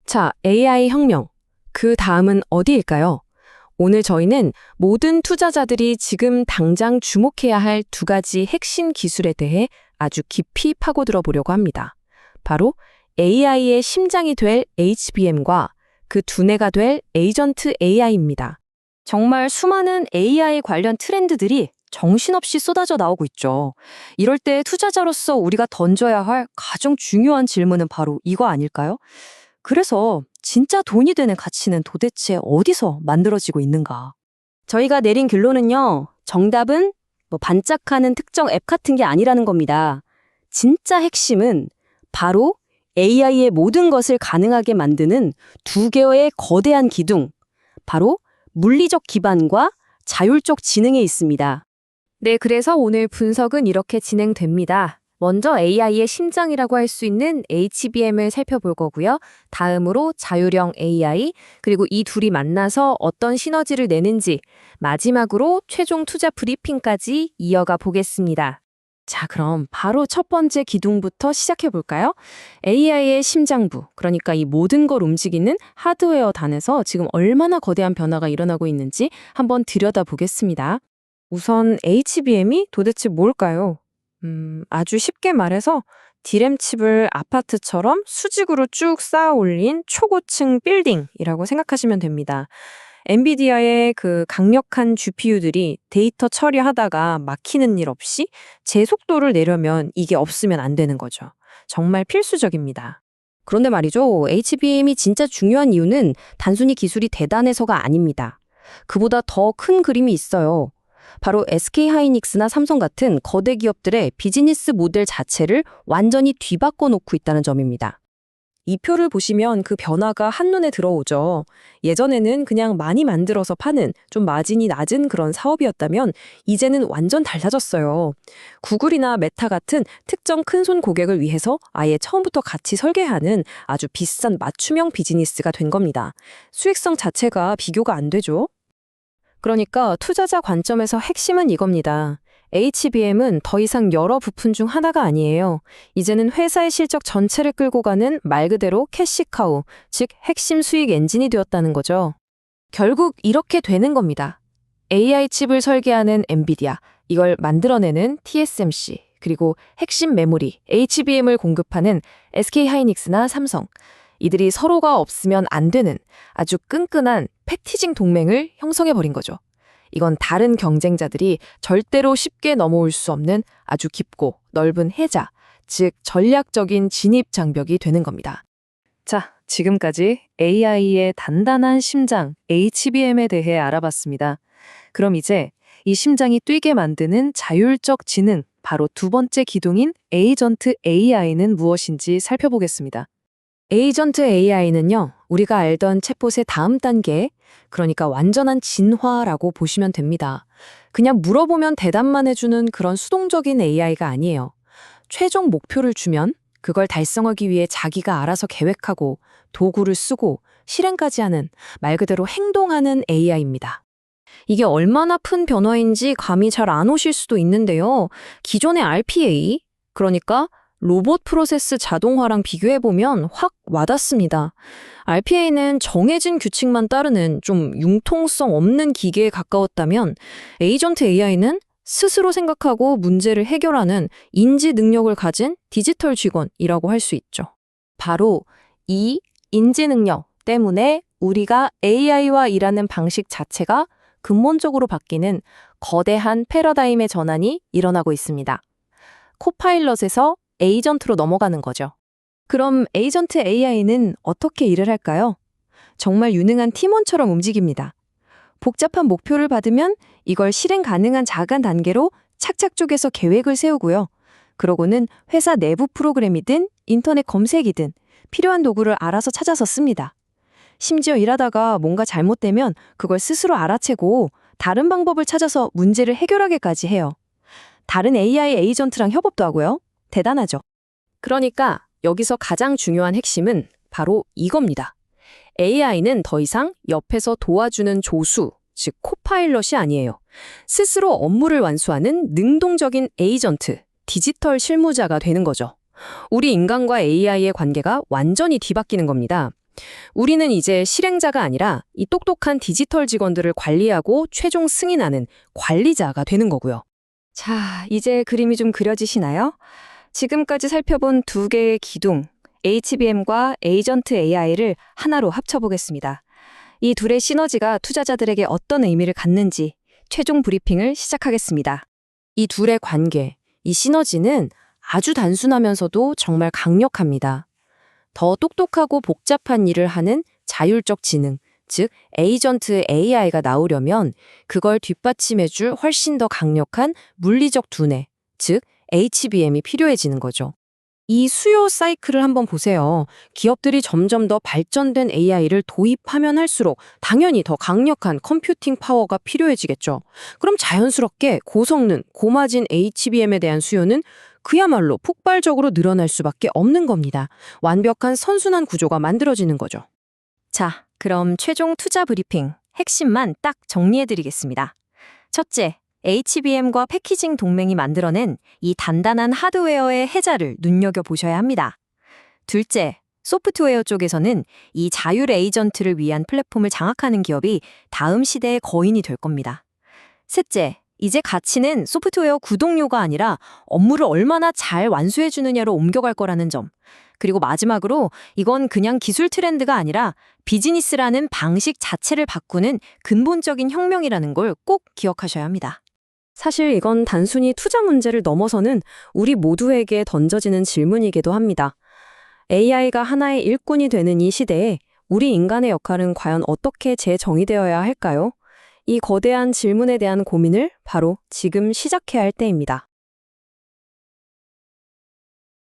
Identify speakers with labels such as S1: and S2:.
S1: 자, AI 혁명. 그 다음은 어디일까요? 오늘 저희는 모든 투자자들이 지금 당장 주목해야 할 두 가지 핵심 기술에 대해 아주 깊이 파고들어 보려고 합니다. 바로 AI의 심장이 될 HBM과 그 두뇌가 될 에이전트 AI입니다.
S2: 정말 수많은 AI 관련 트렌드들이 정신없이 쏟아져 나오고 있죠. 이럴 때 투자자로서 우리가 던져야 할 가장 중요한 질문은 바로 이거 아닐까요? 그래서 진짜 돈이 되는 가치는 도대체 어디서 만들어지고 있는가? 저희가 내린 결론은요. 정답은 반짝하는 특정 앱 같은 게 아니라는 겁니다. 진짜 핵심은 바로 AI의 모든 것을 가능하게 만드는 두 개의 거대한 기둥, 바로 물리적 기반과 자율적 지능에 있습니다.
S1: 네, 그래서 오늘 분석은 이렇게 진행됩니다. 먼저 AI의 심장이라고 할 수 있는 HBM을 살펴볼 거고요. 다음으로 자율형 AI, 그리고 이 둘이 만나서 어떤 시너지를 내는지, 마지막으로 최종 투자 브리핑까지 이어가 보겠습니다. 자, 그럼 바로 첫 번째 기둥부터 시작해 볼까요? AI의 심장부, 그러니까 이 모든 걸 움직이는 하드웨어 단에서 지금 얼마나 거대한 변화가 일어나고 있는지 한번 들여다보겠습니다. 우선 HBM이 도대체 뭘까요? 아주 쉽게 말해서 D램 칩을 아파트처럼 수직으로 쭉 쌓아 올린 초고층 빌딩이라고 생각하시면 됩니다. 엔비디아의 그 강력한 GPU들이 데이터 처리하다가 막히는 일 없이 제 속도를 내려면 이게 없으면 안 되는 거죠. 정말 필수적입니다.
S2: 그런데 말이죠. HBM이 진짜 중요한 이유는 단순히 기술이 대단해서가 아닙니다. 그보다 더 큰 그림이 있어요. 바로 SK하이닉스나 삼성 같은 거대 기업들의 비즈니스 모델 자체를 완전히 뒤바꿔 놓고 있다는 점입니다.
S1: 이 표를 보시면 그 변화가 한눈에 들어오죠. 예전에는 그냥 많이 만들어서 파는 좀 마진이 낮은 그런 사업이었다면 이제는 완전 달라졌어요. 구글이나 메타 같은 특정 큰손 고객을 위해서 아예 처음부터 같이 설계하는 아주 비싼 맞춤형 비즈니스가 된 겁니다. 수익성 자체가 비교가 안 되죠. 그러니까 투자자 관점에서 핵심은 이겁니다. HBM은 더 이상 여러 부품 중 하나가 아니에요. 이제는 회사의 실적 전체를 끌고 가는 말 그대로 캐시카우, 즉 핵심 수익 엔진이 되었다는 거죠. 결국 이렇게 되는 겁니다. AI 칩을 설계하는 엔비디아, 이걸 만들어내는 TSMC, 그리고 핵심 메모리, HBM을 공급하는 SK하이닉스나 삼성. 이들이 서로가 없으면 안 되는 아주 끈끈한 패티징 동맹을 형성해버린 거죠. 이건 다른 경쟁자들이 절대로 쉽게 넘어올 수 없는 아주 깊고 넓은 해자, 즉 전략적인 진입 장벽이 되는 겁니다. 자, 지금까지 AI의 단단한 심장, HBM에 대해 알아봤습니다. 그럼 이제 이 심장이 뛰게 만드는 자율적 지능, 바로 두 번째 기둥인 에이전트 AI는 무엇인지 살펴보겠습니다. 에이전트 AI는요, 우리가 알던 챗봇의 다음 단계, 그러니까 완전한 진화라고 보시면 됩니다. 그냥 물어보면 대답만 해주는 그런 수동적인 AI가 아니에요. 최종 목표를 주면 그걸 달성하기 위해 자기가 알아서 계획하고 도구를 쓰고 실행까지 하는 말 그대로 행동하는 AI입니다. 이게 얼마나 큰 변화인지 감이 잘 안 오실 수도 있는데요. 기존의 RPA, 그러니까 로봇 프로세스 자동화랑 비교해보면 확 와닿습니다. RPA는 정해진 규칙만 따르는 좀 융통성 없는 기계에 가까웠다면 에이전트 AI는 스스로 생각하고 문제를 해결하는 인지 능력을 가진 디지털 직원이라고 할 수 있죠. 바로 이 인지 능력 때문에 우리가 AI와 일하는 방식 자체가 근본적으로 바뀌는 거대한 패러다임의 전환이 일어나고 있습니다. 코파일럿에서 에이전트로 넘어가는 거죠. 그럼 에이전트 AI는 어떻게 일을 할까요? 정말 유능한 팀원처럼 움직입니다. 복잡한 목표를 받으면 이걸 실행 가능한 작은 단계로 착착 쪼개서 계획을 세우고요. 그러고는 회사 내부 프로그램이든 인터넷 검색이든 필요한 도구를 알아서 찾아서 씁니다. 심지어 일하다가 뭔가 잘못되면 그걸 스스로 알아채고 다른 방법을 찾아서 문제를 해결하게까지 해요. 다른 AI 에이전트랑 협업도 하고요. 대단하죠. 그러니까 여기서 가장 중요한 핵심은 바로 이겁니다. AI는 더 이상 옆에서 도와주는 조수, 즉 코파일럿이 아니에요. 스스로 업무를 완수하는 능동적인 에이전트, 디지털 실무자가 되는 거죠. 우리 인간과 AI의 관계가 완전히 뒤바뀌는 겁니다. 우리는 이제 실행자가 아니라 이 똑똑한 디지털 직원들을 관리하고 최종 승인하는 관리자가 되는 거고요.
S2: 자, 이제 그림이 좀 그려지시나요? 지금까지 살펴본 두 개의 기둥, HBM과 에이전트 AI를 하나로 합쳐보겠습니다. 이 둘의 시너지가 투자자들에게 어떤 의미를 갖는지 최종 브리핑을 시작하겠습니다.
S1: 이 둘의 관계, 이 시너지는 아주 단순하면서도 정말 강력합니다. 더 똑똑하고 복잡한 일을 하는 자율적 지능, 즉 에이전트 AI가 나오려면 그걸 뒷받침해줄 훨씬 더 강력한 물리적 두뇌, 즉 HBM이 필요해지는 거죠. 이 수요 사이클을 한번 보세요. 기업들이 점점 더 발전된 AI를 도입하면 할수록 당연히 더 강력한 컴퓨팅 파워가 필요해지겠죠. 그럼 자연스럽게 고성능, 고마진 HBM에 대한 수요는 그야말로 폭발적으로 늘어날 수밖에 없는 겁니다. 완벽한 선순환 구조가 만들어지는 거죠.
S2: 자, 그럼 최종 투자 브리핑 핵심만 딱 정리해드리겠습니다. 첫째, HBM과 패키징 동맹이 만들어낸 이 단단한 하드웨어의 해자를 눈여겨보셔야 합니다. 둘째, 소프트웨어 쪽에서는 이 자율 에이전트를 위한 플랫폼을 장악하는 기업이 다음 시대의 거인이 될 겁니다. 셋째, 이제 가치는 소프트웨어 구독료가 아니라 업무를 얼마나 잘 완수해주느냐로 옮겨갈 거라는 점. 그리고 마지막으로 이건 그냥 기술 트렌드가 아니라 비즈니스라는 방식 자체를 바꾸는 근본적인 혁명이라는 걸 꼭 기억하셔야 합니다.
S1: 사실 이건 단순히 투자 문제를 넘어서는 우리 모두에게 던져지는 질문이기도 합니다. AI가 하나의 일꾼이 되는 이 시대에 우리 인간의 역할은 과연 어떻게 재정의되어야 할까요? 이 거대한 질문에 대한 고민을 바로 지금 시작해야 할 때입니다.